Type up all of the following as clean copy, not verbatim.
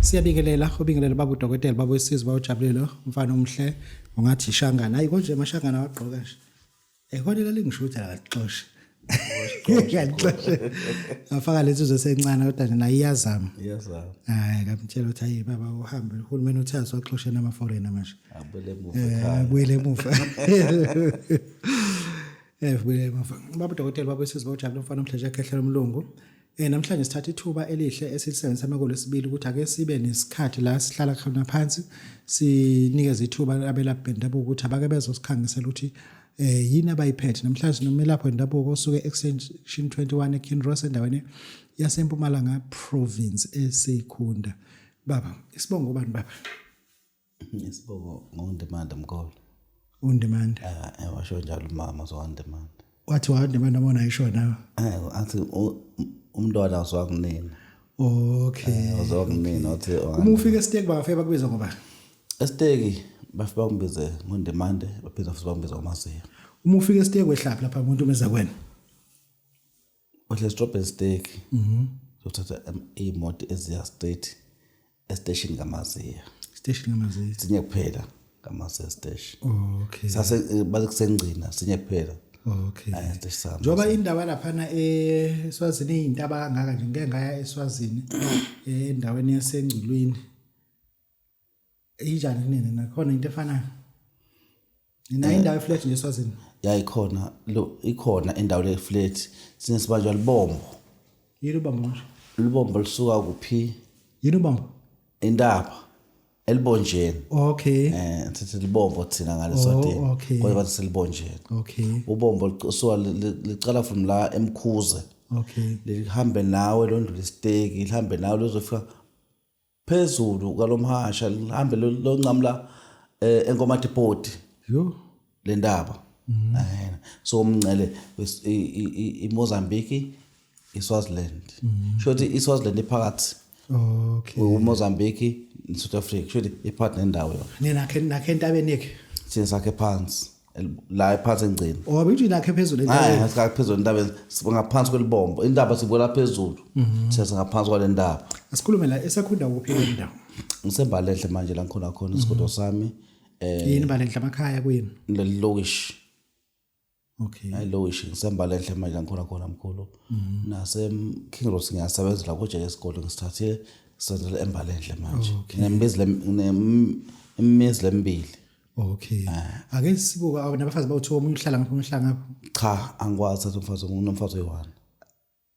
Siyabingelela baba uDokotela baba wesizwe bawujabulile umfana omhle ungathi ishangana hayi konje amashangana wagqoka nje ekhonela lingishuthi akaxoxe ngiyaqoxe afaka lezizwe sencane kodwa nje iyazama hayi ngamtshela ukuthi hayi baba uhambe uhulumeni uthatha waxoxe nama foreigner manje abuyele emuva baba uDokotela baba wesizwe bawujabulile umfana omhle nje ekhehlela umlungu. Namhlanje sithatha ithuba elihle esilisebenzisa amakolesibili ukuthi ake sibe nesikhathi la sihlala khona phansi sinikeze ithuba abelaphi bendabuko ukuthi abake bezosikhangisela ukuthi yini abayiphethe. Namhlanje nomelaphi wendabuko osuke extension 21 eKinross endaweni yaseMpumalanga province eSekhunda. Baba isibongo ubani baba? Isibongo ngondemand mkhulu. Undemand. Washo njalo mama so ondemand. Wathi undemand abona ayisho nawe? Athi umntwana wakunina. Okay. Wakunina uthi uma ufika esiteki bafike bakubiza ngoba esiteki bafika bakubize ngondemande baphinde futhi bakubize ngomasiya. Uma ufika esiteki wehlaphi lapha umuntu umeza kwena. Uhle stop esiteki. Uzothatha imoto eziya state estation kaMasiya. Station kaMasiya. Sinye kuphela kaMasiya station. Okay. Sase bakusengcina sinye kuphela. Okay. Njoba indawo lapha eSwazini izintaba kangaka nje ngeke ngaya eSwazini endaweni yasengculwini. Injani nini nakhona into efanayo? Nina indawo eflat nje eSwazini. Yayikhona ikhona indawo le flat sinesibanjwa libombo. Yini ubombo? Libombo lisuka kuphi? Yini ubombo? Indaba elibonjeni. Okay. Sithi libombo thina ngaleso day. Kodwa bathi silibonjeni. Okay. Ubombo lisuka licala from la eMkhuze. Okay. Lihambe nawe londle stake, lihambe nawe lozofika phezulu kwalomhasha, lihambe loncamla eNkoma Depot. Yo. Le ndaba. So umncele iMozambique, iSwaziland. Shothi iSwaziland ephakathi. Okay. uMozambique South Africa shothi iphakathi nendawo yona. Nina nakhe entabeni yakhe. Thina sakhe phansi la ephansi engcini. Bithi nakhe phezulu entabeni. Hayi sakhe phezulu entabeni ngaphansi kwelibombo. Indaba sibona phezulu. Thina ngaphansi kwale ndaba. Asikhulume la esakhunda kuphi indawo? Ngisembalenhle manje la ngikhona khona isikolo sami. Yini balenhle amakhaya kuyini? Lowish. Okay. Hayi lowish ngisembalenhle manje la ngikhona khona mkhulu. Nase Kinross ngiyasebenzela kuje lesikole ngisithathe sisenzele embalenhle manje. Imizi lembili. Okay. Ake sibuka nabafazi bawuthiwa umuntu uhlala ngapha umhlanga ngapha. Cha angikwazi ukuthi umfazi unomfazi oyi1.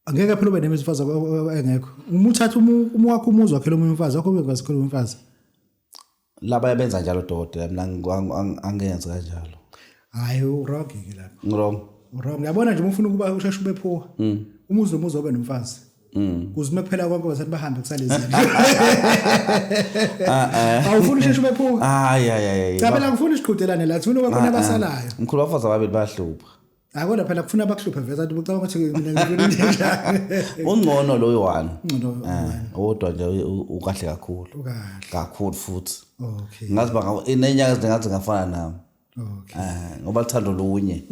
Angeke phela ube nemifazi engekho. Uma uthatha wakho umuzi wakhe lo mfazi wakho bekwazi khona umfazi. Laba yabenza njalo dokotela mina angenza kanjalo. Hayi wrong ke lapha. Wrong. Wrong. Yabona nje ufuna ukuba usheshe ube phuwa. Umuzi nomuzi obe nomfazi. Kuze makuphela konke bazathi bahambe kusalezi. Awufuni usheshe ube phuwa. Hayi. Cha phela ngifuna isiqhudelane la thina kwakhona abasalayo. Mkhulu bafazi ababili bahlupha. Akona phela kufuna abakuhlupha veza ukuthi ucabanga ukuthi mina ngifuna into enjani. Ungcono lo yi1. Odwa nje ukahle kakhulu. Kakhulu futhi. Okay. Ngazi banga inenyaka ezingathi ngafana nami. Okay. Ngoba lithando lunye.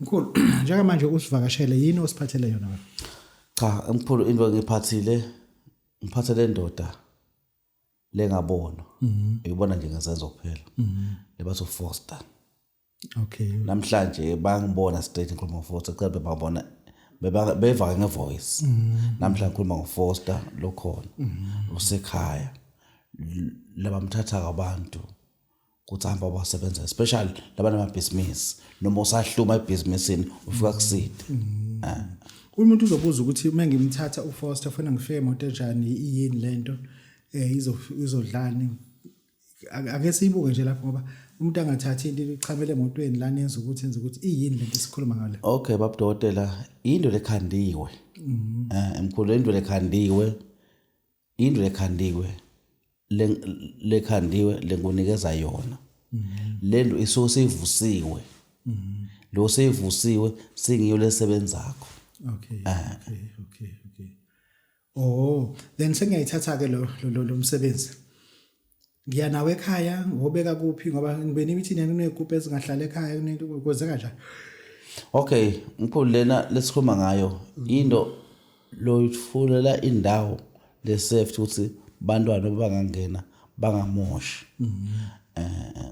Mkhulu njengamanje usivakashele yini osiphathele yona baba? Cha mkhulu into ngiphathile ngiphathele indoda lengabona. Uyibona nje ngazenzo kuphela. Lebatho Foster. Okay. Namhlanje bangibona straight ngikhuluma ngoFoster cha bebabona beva ngevoice. Namhlanje ngikhuluma ngoFoster lokhona. Usekhaya. Labamthatha abantu ukuthi hamba basebenza especially labana amabhizinisi noma usahluma ebusinessini ufika kuside. Umuntu uzobuza ukuthi mengimthatha uFoster ufuna ngifike emoto enjani yini lento izodlani ake siyibuke nje lapho ngoba umuntu angathathi into ichamele emotweni lana yenza ukuthi iyini lento sikhuluma ngale. Okay baba dokotela into lekhandiwe. Emkhulu into lekhandiwe lengunikeza yona. Lento isuke seyivusiwe. Lo seyivusiwe singiyo lesebenzakho. Okay. Then sengiyayithatha ke lo msebenzi. Ngiya nawe ekhaya ngobeka kuphi ngoba ngibene imithi nenegroup ezingahlala ekhaya kunento kwenzeka kanjani. Okay, mkhulu lena lesikhuluma ngayo into lo ifulela indawo le safety ukuthi bantwana bangangena bangamoshi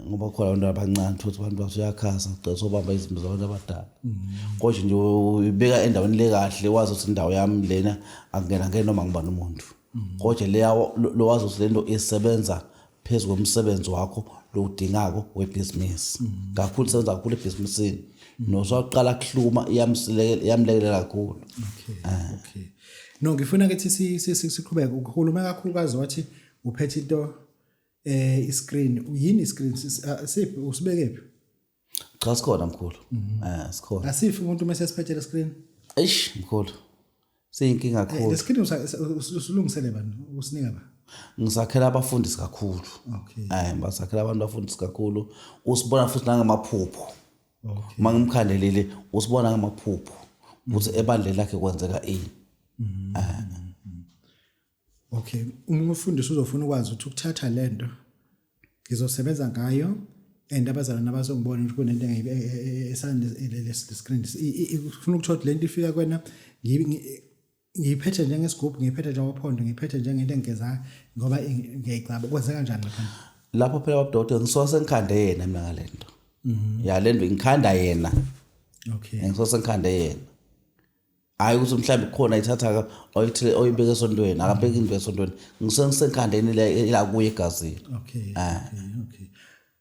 ngoba khona abantu abancane futhi abantu basuyakhaza ucela sobamba izinto zabantu abadala kodwa nje ubeka endaweni le kahle wazi ukuthi indawo yami lena akungena ngene noma ngibani umuntu kodwa lo wazi ukuthi lento isebenza phezulu komsebenzi wakho lo udingako webusiness kakhulu senza kakhulu ebusinessini nosaqala kuhluma iyamlekelela kakhulu. Okay. No, ngifuna ukuthi siqhubeke ukhuluma kakhulukazi wathi uphethe into iscreen yini iscreen siphi usibekephi? Cha sikhona mkhulu. Sikhona. Asifi umuntu mase siphethe le screen. Eish mkhulu. Siyinkinga kakhulu. Le screen usulungisele bani usinika ba? Ngisakhela abafundisi kakhulu. Okay. Basakhela abantu abafundisi kakhulu. Usibona futhi nangamaphupho. Okay. Mangimkhandelile usibona ngamaphupho ukuthi ebandle lakhe kwenzeka ini. Okay, umfundisi uzofuna ukwazi ukuthi ukuthatha lento ngizosebenza ngayo and abazalwane abazongibona ukuthi kunento esandle le screen ufuna ukuthola lento ifika kwena ngiyiphethe njengesigubhu ngiyiphethe njengophondo ngiyiphethe njengento engezayo ngoba ngiyayicaba kwenzeka kanjani lapho phela babudokotela ngisoke sengikhande yena mina ngalento ya lento ngikhanda yena. Okay, ngisoke sengikhande yena hayi ukuthi mhlawumbe khona ithatha oyithile oyibeka esondweni akabeka into esondweni ngisengisekhandeni la kuye egazini. Okay.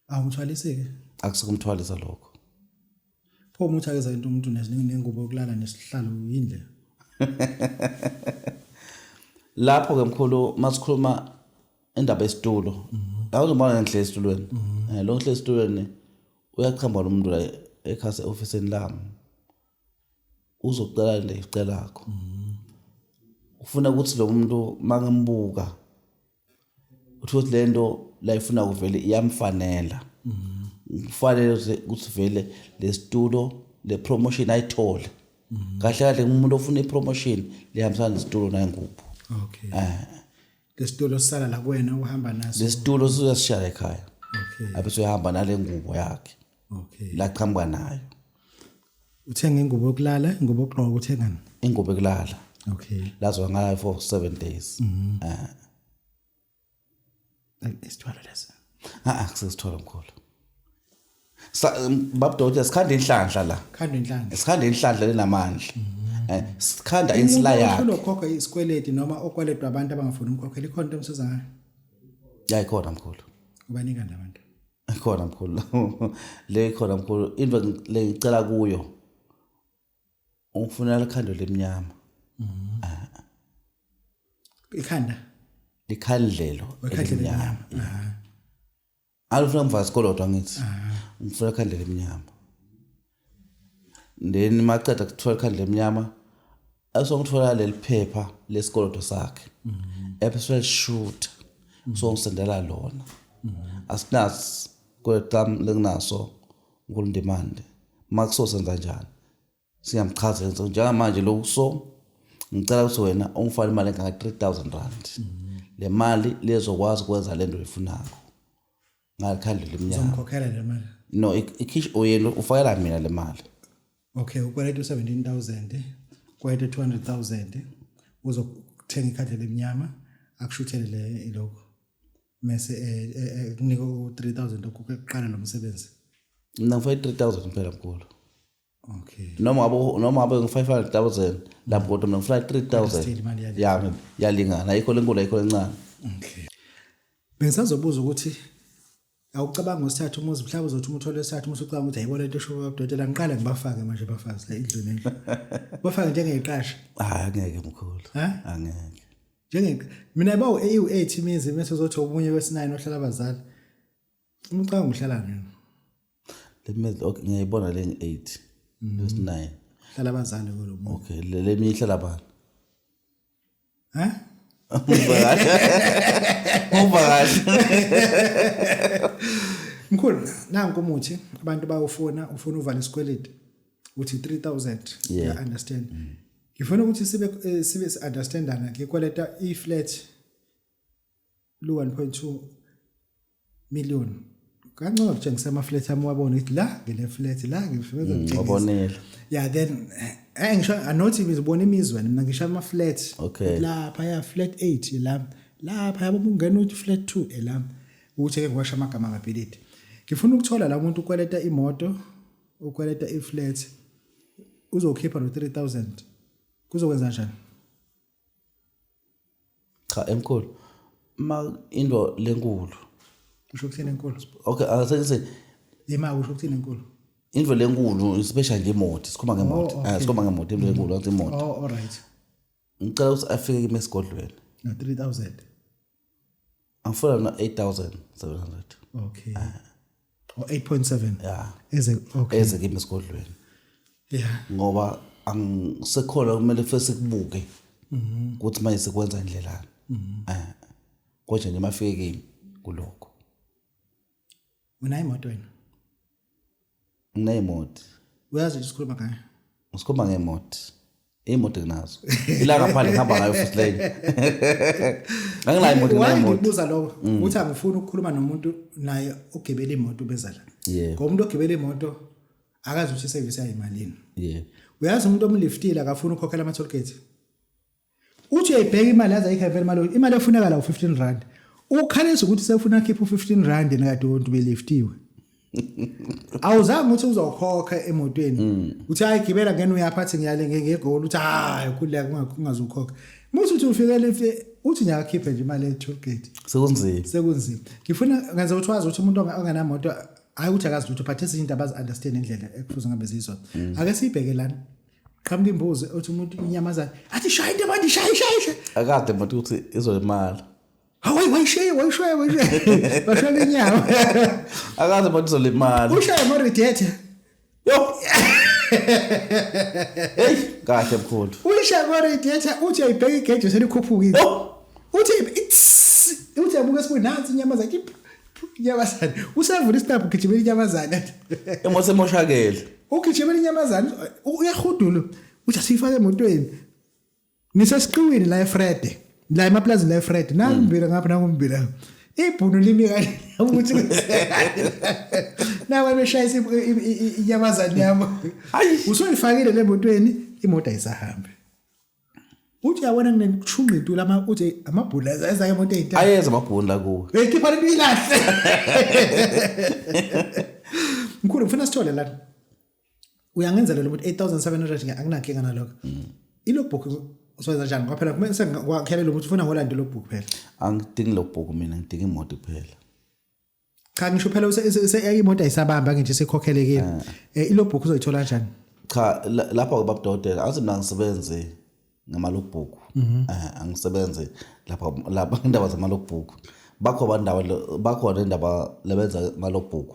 Awumthwaliseke akusikumthwalisa lokho pho umuntu akeza into umuntu nengubo yokulala nesihlalo yindlela lapho ke mkhulu masikhuluma indaba yesitulo awuzobona ngihlezi esitulweni lo ngihlezi esitulweni uyachamba nomuntu la ekhasa officeini lami uzoqala le icela lakho ufuna ukuthi lo muntu mangembuka uthi lento la ifuna kuvele iyamfanela kufanele ukuthi vele lesitulo le promotion ayithole kahle kahle umuntu ofuna ipromotion lihambisana nesitulo nayingubo. Okay. Lesitulo sisala la kuwena uhamba naso lesitulo sizasishaya ekhaya. Okay. Abese uyahamba nale ngubo yakhe. Okay. La qhamuka nayo uthenga ingubo yokulala ingubo yokugqoka uthengani ingubo yokulala. Okay. Lazo ngayo for 7 days. Isithwala lesa kusesithola mkhulu babudokotela sikhanda inhlanhla la khanda inhlanhla sikhanda inhlanhla lenamandla sikhanda insila yakhe ukhokha isikweleti noma okwaledwa abantu abangafuni umkhokhela ikhona into emsiza ngayo ya ikhona mkhulu ubanika abantu ikhona mkhulu le ikhona mkhulu into le ngicela kuyo ungifuna lekhando lemnyama ikhanda likhandlelo elimnyama alufuna mva isikolo ngithi ngifuna ikhandlela emnyama then maqeda ukuthola ikhandlela emnyama asongithola leli phepha lesikolo sakhe episode shoot so ngisendela lona asinazi kwetlam lenginaso ngulindimande makusosenza njani siyamchazela njengamanje lokuso ngicela ukuthi wena ungifake imali engaka 3000 rand le mali lezokwazi ukwenza lento oyifunako ngakhandlela emnyama uzomkhokhela le mali no ikhish oyena ufakela mina le mali. Okay, ukweleta 17000 kweleta 200000 uzokuthenga ikhandlela emnyama akushuthele le iloko mase kunika 3000 okuqala lo msebenzi mina ngifake 3000 kuphela mkhulu. Okay, noma abe ngi500000 lapho kodwa mina ngifake 3000 yami yalingana ayikho lenkulu ayikho lencane. Okay, bengisazobuza ukuthi awucabanga usithatha umuzi mhlawumbe uzothi umuntu ole sithatha umuzi ucabanga ukuthi ayibona into esho abadokotela ngiqala ngibafake manje bafazi la idlweni bafake njengeqasha angeke mkhulu angeke mina bawo EU8 imizi bese uzothi omunye wesi9 ohlala abazali umcabanga uhlala nini le mizi okay ngiyibona le 8 wesi9 hlala abazali kulo muntu. Okay le mihlala bani Mkhulu nanku umuthi abantu bayofuna ufuna uvala isikweleti uthi 3000 you understand ngifuna ukuthi sibe understandana ngikweleta iflat lu 1.2 million kancane ukutshengisa ama flat ami wabona ukuthi la ngile flat la ngifika ngibonela then ngisho anothi ngizibona imizweni mina ngisho ama flat okay lapha ya flat 8 la lapha yabo ungena uthi flat 2 elami ukuthi ke ngiwasha amagama amabhilidi ngifuna ukuthola la umuntu ukweleta imoto ukweleta iflat uzokhipha no 3000 kuzokwenza kanjani cha emkhulu ma into lenkulu usho ukuthini enkulu okay asengithi yima usho ukuthini enkulu into lenkulu especially ngemoto sikhuluma ngemoto sikhuluma ngemoto into lenkulu athi imoto all right ngicela ukuthi afike kimi esigodlweni no 3000 angifuna na 8700 okay or 8.7 yeah okay eze kimi esigodlweni yeah ngoba angisekhona kumele first kubuke ukuthi manje sekwenza indlela konje nje mafike kimi kuloko unayo imoto wena ngemoto uyazi isikhuluma ngayo usikhuluma ngemoto imoto nginazo ila ngaphandle ngihamba ngayo first lane anginayo imoto ngemoto ngibuza lokho ukuthi angifuni ukukhuluma nomuntu naye ogibela imoto bezala yeah ngoba umuntu ogibela imoto akazi ukuthi service yayimalini yeah uyazi umuntu omliftile akafuna ukukhokhela ama toll gate uthi uyibheka imali yaza ikhavela imali efunekala u15 ukhalisa ukuthi sefuna khipha u15 nekade wonke beliftiwe awuzange ukuthi uzokhokha emotweni uthi hayi gibela ngene uyaphathi ngiyale ngegoli uthi hayi kuleka kungazukhokha muthi uthi ufike lefe uthi nyakhiphe nje imali e-toll gate sekunzima ngifuna ngenza ukuthi wazi ukuthi umuntu ongenamoto hayi ukuthi akazi ukuthi uphathe izinto abazi understand indlela ekufuze ngabe zizona ake sibheke lana qhamuka imbuzi uthi umuntu inyamazana athi shaya into manje shaya akade manje ukuthi izolimala wayishaya bashaya inyama akaze manje izolimala ushaya mo radiator yo hey kahle mkhulu ushaya mo radiator uthi ayibheka igejo selikhuphuka uthi abuka sibu nansi inyamazana inyamazana usavula istabhu gijimela inyamazana emoto emoshakele ugijimela inyamazana uyahudulo uthi asifake emotweni nisesiqiwini la eFred la emaplaza la eFred nangimbira ngapha nangimbira ibhunu limi kanje ukuthi nawe beshayisa inyamazana yami usoyifakile le motweni imoto ayisahambe uthi yabona nginekuchunga intula uthi amabhula eza emoto eyintaba ayeza amabhula kuwe ekhipha lento ilahle mkhulu ngifuna sithole la uyangenzela lo 8700 anginankinga nalokho ilogbook usowenza njani ngoba phela kumele sengikwakhelela ukuthi ufuna ngolanda logbook phela angidingi logbook mina ngidinga imoto kuphela cha ngisho phela imoto ayisabamba ngithi sekhokhelekile ilogbook uzoyithola kanjani cha lapha kubabudodela athi mina ngisebenze ngamalogbook angisebenze lapha indaba zamalogbook bakhona indaba lebenza ngalogbook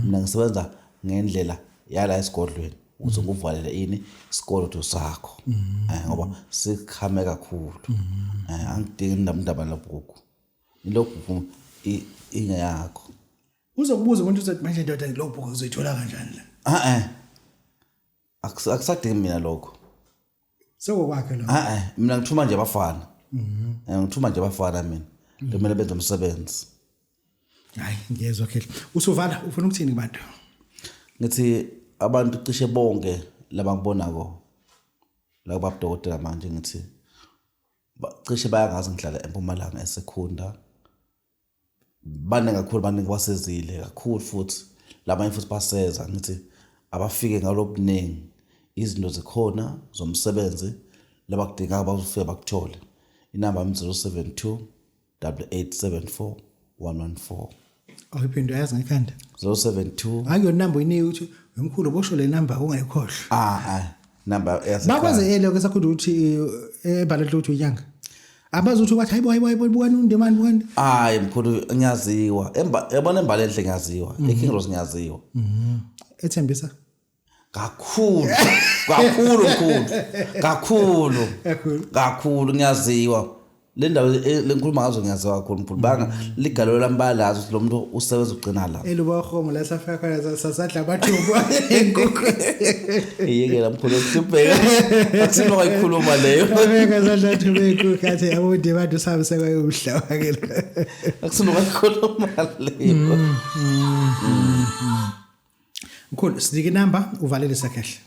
mina ngisebenza ngendlela yala esigodlweni uthi nguvalele ini isikolo sakho ngoba sikhame kakhulu angidingi indaba logbook ilogbook inya yakho uzokubuza umuntu uthi manje ndoda logbook uzoyithola kanjani la akusadingi mina lokho sokwakhe lo mina ngithuma nje abafana ngithuma nje abafana mina kumele benze umsebenzi hayi ngiyezwa khela usuvala ufuna ukuthini kubantu ngithi abantu cishe bonke laba ngibonako la kubabudokotela manje ngithi cishe bayangazi ngihlala eMpumalanga eSekhunda baningi kakhulu baningi wasezile kakhulu futhi labanye futhi baseza ngithi abafike ngalobuningi izinto zikhona zomsebenzi labakudinga abazofika bakuthole inamba 072 8874 114 awuphinde yazi ngekhanda 072 hayo number ini uthi umkhulu bosho le number ungayikhohlwa number bakwaze lokho sakhulu uthi ebhalwe uthi unyanga abazothi bathi hayibo bukani undemani bukani hayi mkhulu ngiyaziwa yabona embali enhle ngiyaziwa eKing Rose ngiyaziwa ethembisa kakhulu ngiyaziwa le ndawo lenkhuluma ngazo ngiyaziwa kakhulu mkhulu banga ligalo lambalazo ukuthi lo muntu usebenza ugcina la eluba khomo la safika khona sasadla abathubu inkukhu yeke mkhulu sibheka akusino kayikhuluma leyo abeka sadla thubu inkukhu athi abode bantu sabe sekwayohla wakela akusino kayikhuluma leyo mkhulu sidike number uvalele sakhehle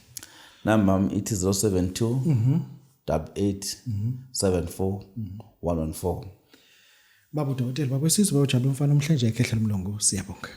number it is 072 8874 114 Baba uDokotela, baba wesizwe, baba uJabulani Mfana Mhlenje ekhehla Mlungu, siyabonga.